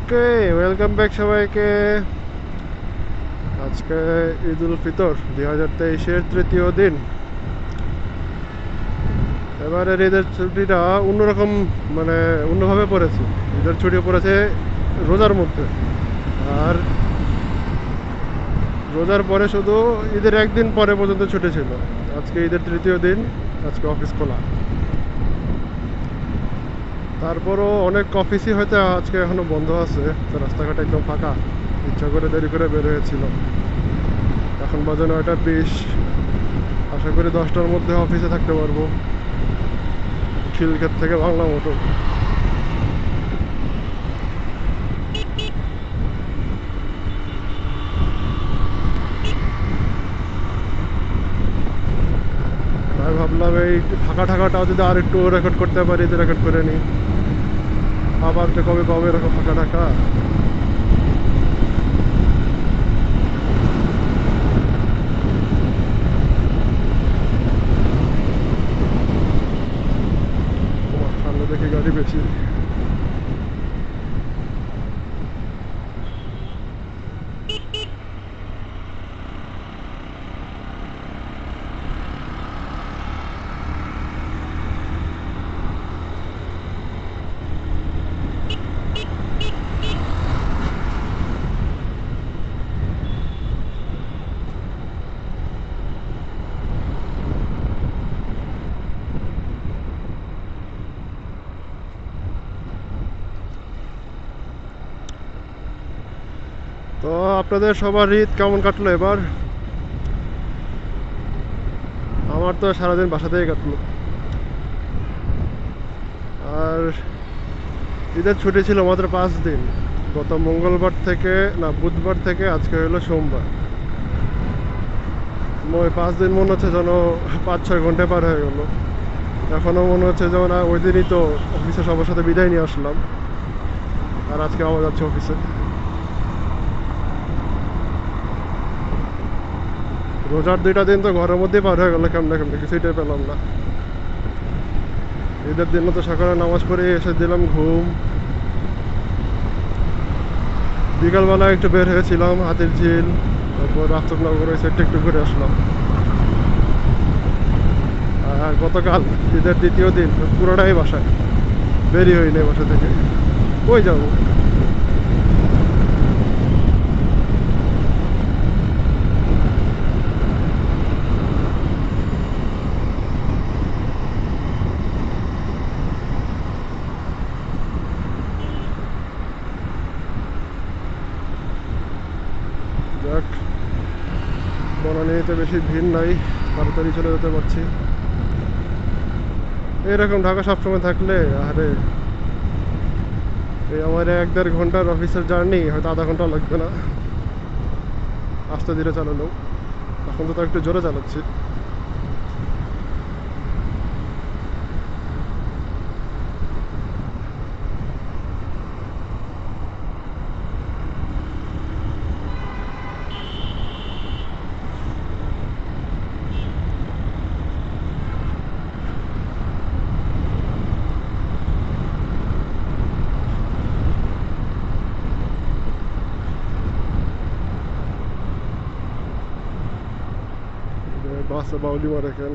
ওকে, welcome back সবাইকে। আজকে ঈদ উল ফিতর 2023-এর তৃতীয় দিন। এবারের ঈদের ছুটিটা অন্যরকম, মানে অন্যভাবে পড়েছে। ঈদের ছুটি পড়েছে রোজার মধ্যে, আর রোজার পরে শুধু ঈদের একদিন পরে পর্যন্ত ছুটি ছিল। আজকে ঈদের তৃতীয় দিন, আজকে অফিস খোলা। তারপরও অনেক অফিসই হয়তো আজকে এখনো বন্ধ আছে, তো রাস্তাঘাট একদম ফাঁকা। ইচ্ছা করে দেরি করে বের হয়েছিল। এখন বাজে 9:20। আশা করি 10টার মধ্যে অফিসে থাকতে পারবো। খিলক্ষেত থেকে বাংলা মোটর। আমি ভাবলাম এই ফাঁকা ঠাকাটাও যদি আর একটু রেকর্ড করতে পারি তো রেকর্ড করে নিই। আবার তো কবে পাবো এরকম ফাঁকা ঢাকা। সামনে দেখি গাড়ি বেশি। তো আপনাদের সবার ঈদ কেমন কাটলো এবার? আমার তো সারাদিন বাসাতেই কাটলো। আর ঈদের ছুটি ছিল মাত্র 5 দিন। গত মঙ্গলবার থেকে, না বুধবার থেকে আজকে হলো সোমবার। ওই 5 দিন মনে হচ্ছে যেন 5-6 ঘন্টা পার হয়ে গেল। এখনও মনে হচ্ছে যেমন ওই দিনই তো অফিসে সবার সাথে বিদায় নিয়ে আসলাম, আর আজকে আবার যাচ্ছে অফিসে। রোজার 2টা দিন তো ঘরের মধ্যেই পার হয়ে গেল কেমনে কেমনে, কিছুইটাই পেলাম না। ঈদের দিনও তো সকালে নামাজ পড়ে এসে দিলাম ঘুম। বিকালবেলা একটু বের হয়েছিলাম হাতির ঝিল, তারপর রাষ্ট্রনগর ওই সাইডটা একটু ঘুরে আসলাম। আর গতকাল ঈদের দ্বিতীয় দিন পুরোটাই বাসায়, বেরিয়ে হয়নি বাসা থেকে। কই যাবো? যাক, বনানীতে বেশি ভিড় নাই, তাড়াতাড়ি চলে যেতে পারছি। এরকম ঢাকা সবসময় থাকলে আরে, এই আমার 1-1.5 ঘন্টার অফিসের জার্নি হয়তো আধা ঘন্টা লাগবে না, আস্তে ধীরে চালালো। এখন তো একটু জোরে চালাচ্ছি। বাসে বাউলি মারে কেন?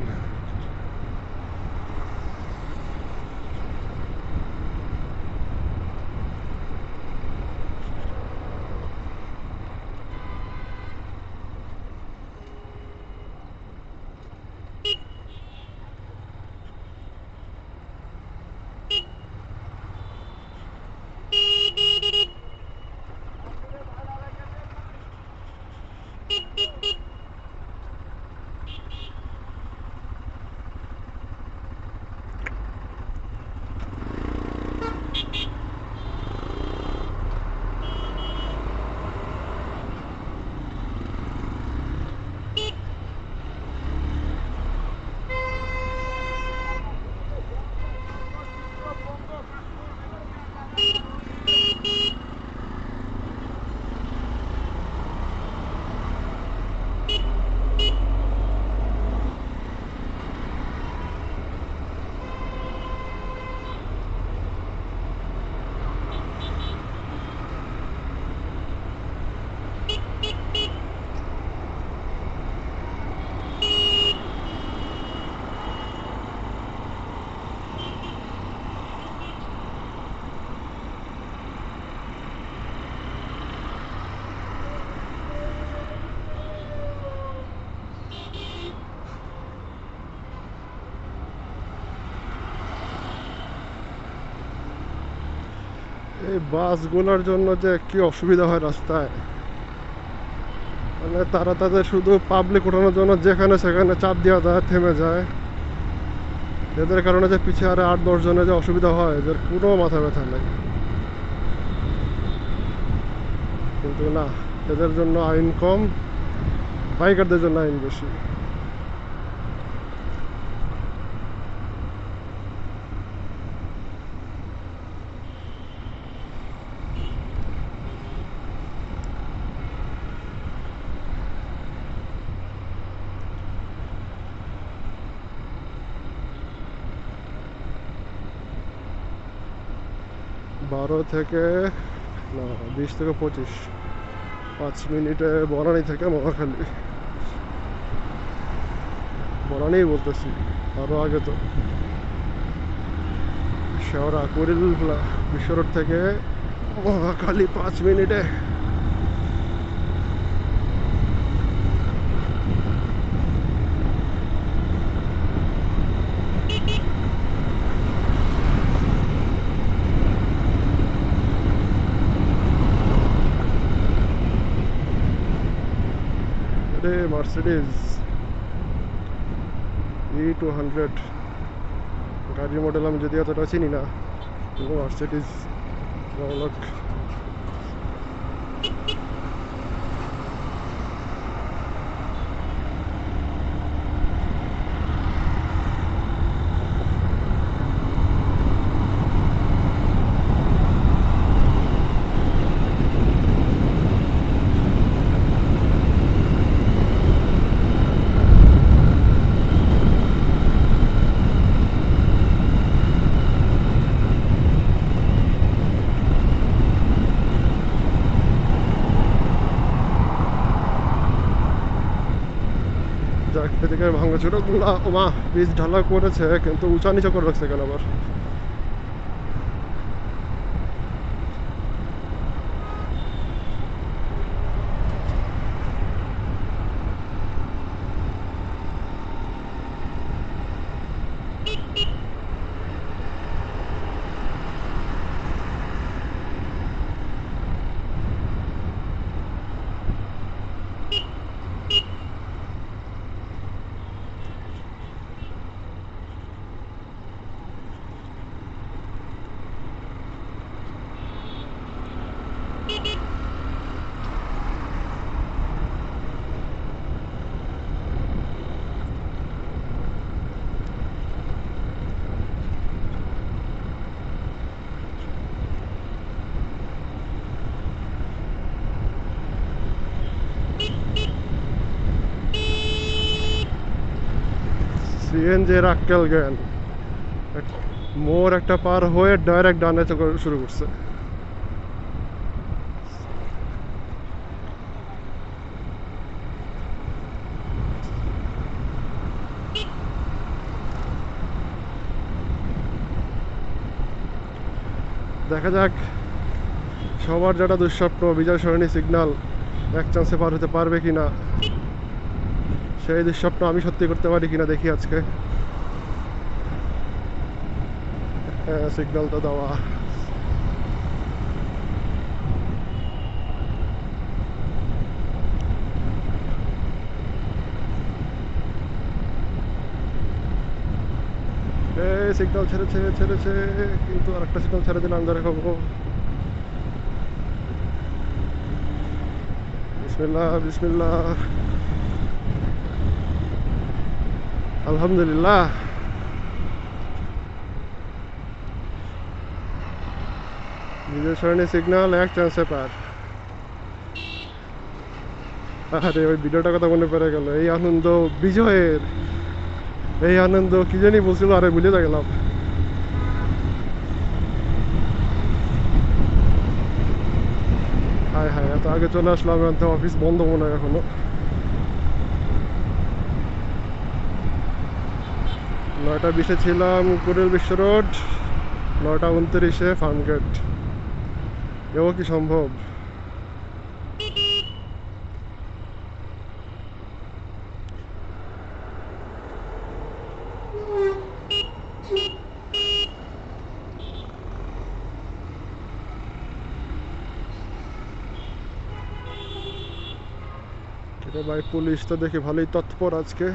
এই বাসগুলোর জন্য যে কি অসুবিধা হয় রাস্তায়, মানে তারা তাদের শুধু পাবলিক ওঠানোর জন্য যেখানে সেখানে চাপ দেওয়া যায়, থেমে যায়। এদের কারণে যে পিছিয়ে আরো 8-10 জনের যে অসুবিধা হয়, এদের কোনো মাথা ব্যথা নেই। কিন্তু না, এদের জন্য আইন কম, বাইকারদের জন্য আইন বেশি। 12 থেকে না, 20 থেকে 25, 5 মিনিটে বনানী থেকে মহাখালী। বনানী বলতেছি, আরো আগে তো শেওড়া কুড়িল বিশ্ব রোড থেকে মহাখালী 5 মিনিটে। রে মার্সিডিজ E200 গাড়ির মডেল আমি যদি এতটা চিনি না, কিন্তু মার্সিডিজ রৌনক। যাক, এদিকে ভাঙাচোরা গুলো ওমা বীজ ঢালা করেছে, কিন্তু উঁচা নিচা করে রাখছে কেন আবার? সিএনজির আক্কেল জ্ঞান, মোড় একটা পার হয়ে ডাইরেক্ট ডানে শুরু করছে। দেখা যাক, সবার যেটা দুঃস্বপ্ন বিজয় সরণি সিগন্যাল এক চান্সে পার হতে পারবে কিনা, সেই দুঃস্বপ্ন আমি সত্যি করতে পারি কিনা দেখি আজকে। হ্যাঁ, সিগন্যাল তো দেওয়া। এই সিগন্যাল ছেড়েছে, কিন্তু আরেকটা সিগন্যাল ছেড়ে দিলে আমি ধরে খাবো। বিসমিল্লাহ বিসমিল্লাহ, আলহামদুলিল্লাহ। বিজয় সরণি সিগন্যাল এক চান্সে পার। আরে ওই ভিডিওটার কথা মনে পড়ে গেল, এই আনন্দ বিজয়ের, এই আনন্দ কি জানি বলছিল, আরে ভুলে গেলাম। হায় হায়, এত আগে চলে আসলাম, এত অফিস বন্ধ মনে হয় এখনো। 9টা 20-এ ছিলাম কুড়িল বিশ্ব রোড, 9টা 29-এ ফার্মগেট। এও কি সম্ভব? এ ভাই পুলিশ তো দেখি ভালোই তৎপর আজকে।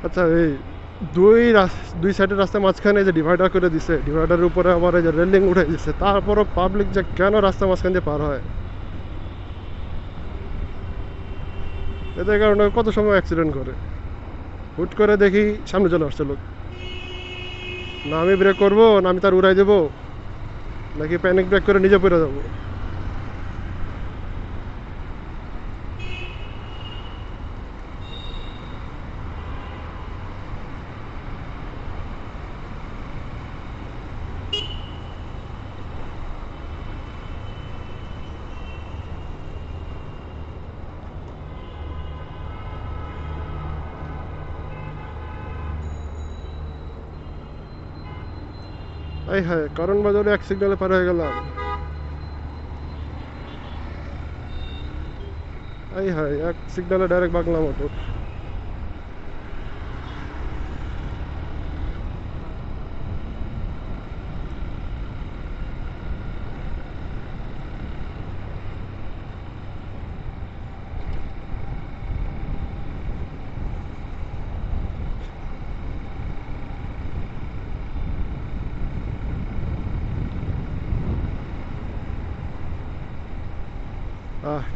আচ্ছা, এই দুই সাইডের রাস্তার মাঝখানে যে ডিভাইডার করে দিছে, ডিভাইডারের উপরে আবার এই যে রেলিং উঠে দিছে, তারপরও পাবলিক যে কেন রাস্তার মাঝখান দিয়ে পার হয়, এদের কারণে কত সময় অ্যাক্সিডেন্ট করে। হুট করে দেখি সামনে চলে আসছে লোক, না আমি ব্রেক করবো, না আমি তার উড়াই দেবো, নাকি প্যানিক ব্রেক করে নিজে পড়ে যাবো। এই হ্যাঁ, কারণ বাজারে এক সিগনালে পার হয়ে গেলাম। এই হ্যাঁ, এক সিগনালে ডাইরেক্ট বাংলা মোটর।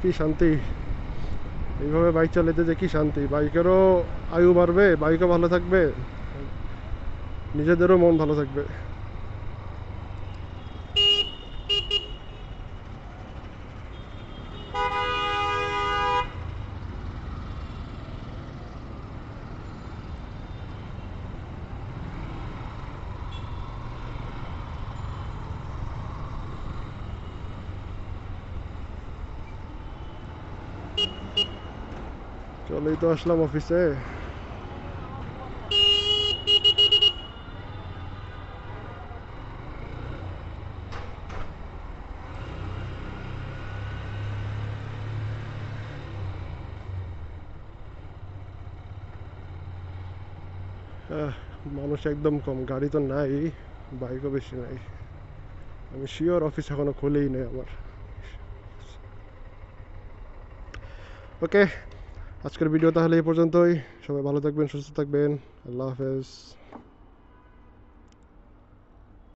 কি শান্তি, এইভাবে বাইক চালাতে যে কি শান্তি। বাইকেরও আয়ু বাড়বে, বাইকও ভালো থাকবে, নিজেদেরও মন ভালো থাকবে। চলেই তো আসলাম অফিসে। আহ, মানুষ একদম কম, গাড়ি তো নাই, বাইকও বেশি নাই। আমি শিওর অফিস এখনো খোলেই নেই আমার। ওকে, আজকের ভিডিও তাহলে এই পর্যন্তই। সবাই ভালো থাকবেন, সুস্থ থাকবেন। আল্লাহ হাফেজ।